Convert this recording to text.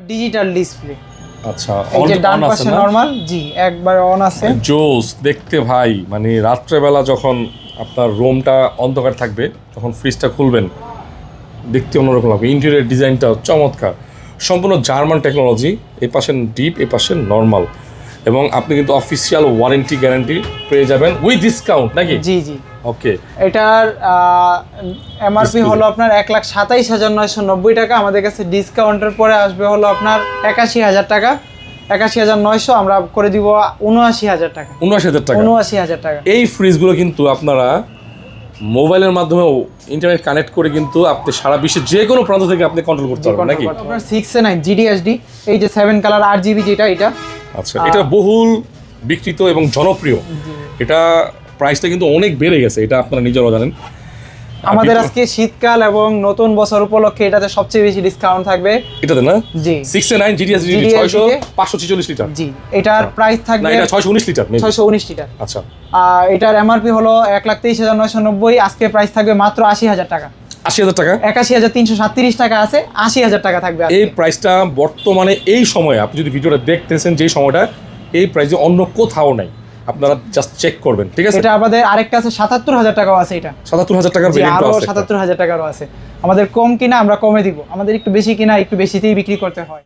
Digital display. আচ্ছা, এই যে ডান অন আছে পাশে না? নরমাল, জি একবার অন আছে। জোস দেখতে ভাই, মানে রাত্রেবেলা যখন আপনার রুমটা অন্ধকার থাকবে, যখন ফ্রিজটা খুলবেন দেখতে অন্যরকম লাগবে। ইন্টেরিয়র ডিজাইনটা চমৎকার, সম্পূর্ণ জার্মান টেকনোলজি। এই পাশে ডিপ, এই পাশে নর্মাল, এবং আপনি কিন্তু অফিসিয়াল ওয়ারেন্টি গ্যারান্টি পেয়ে যাবেন উইথ ডিসকাউন্ট নাকি? জি জি। ওকে, এটার এমআরপি Display। হলো আপনার 1,27,990 টাকা। আমাদের কাছে ডিসকাউন্টের পরে আসবে হলো আপনার 81,000 টাকা। 81,900 আমরা করে দিব 79,000 টাকা। 79,000 টাকা। 79,000 টাকা। এই ফ্রিজগুলো কিন্তু আপনারা মোবাইলের মাধ্যমেও ইন্টারনেট কানেক্ট করে কিন্তু আপনি সারা বিশ্বের যে কোনো প্রান্ত থেকে আপনি কন্ট্রোল করতে পারবেন নাকি? আপনার 6A9 GDHD, এই যে 7 কালার 8GB যেটা, এটা আচ্ছা, এটা বহুল বিক্রিত এবং জনপ্রিয়। এটা প্রাইসটা কিন্তু অনেক বেড়ে গেছে, এটা আপনারা নিজেরাও জানেন। আমাদের আজকে শীতকাল এবং নতুন বছর উপলক্ষে এটাতে সবচেয়ে বেশি ডিসকাউন্ট থাকবে। এটাতে না? জি। 6A9 GDS 546 litre. জি, এটার প্রাইস না, থাকবে এটা 619 লিটার। 619 লিটার। আচ্ছা, এটার এমআরপি হলো 1,23,990, আজকে প্রাইস থাকবে মাত্র 80,000 টাকা। 80,000 টাকা। 81,337 টাকা আছে, 80,000 টাকা থাকবে এই আজকে। প্রাইসটা বর্তমানে এই সময়ে আপনি যদি ভিডিওটা দেখতেছেন, যে সময়টা এই প্রাইসে অন্য কোথাও নাই, আপনারা জাস্ট চেক করবেন, ঠিক আছে? এটা আমাদের আরেকটা আছে 77,000 টাকাও আছে। এটা 77,000 টাকার জি, ভেরিয়েন্টও আরো আছে। 77,000 টাকারও আছে। আমাদের কম কিনা আমরা কমে দিব, আমাদের একটু বেশি কিনা একটু বেশিতেই বিক্রি করতে হয়।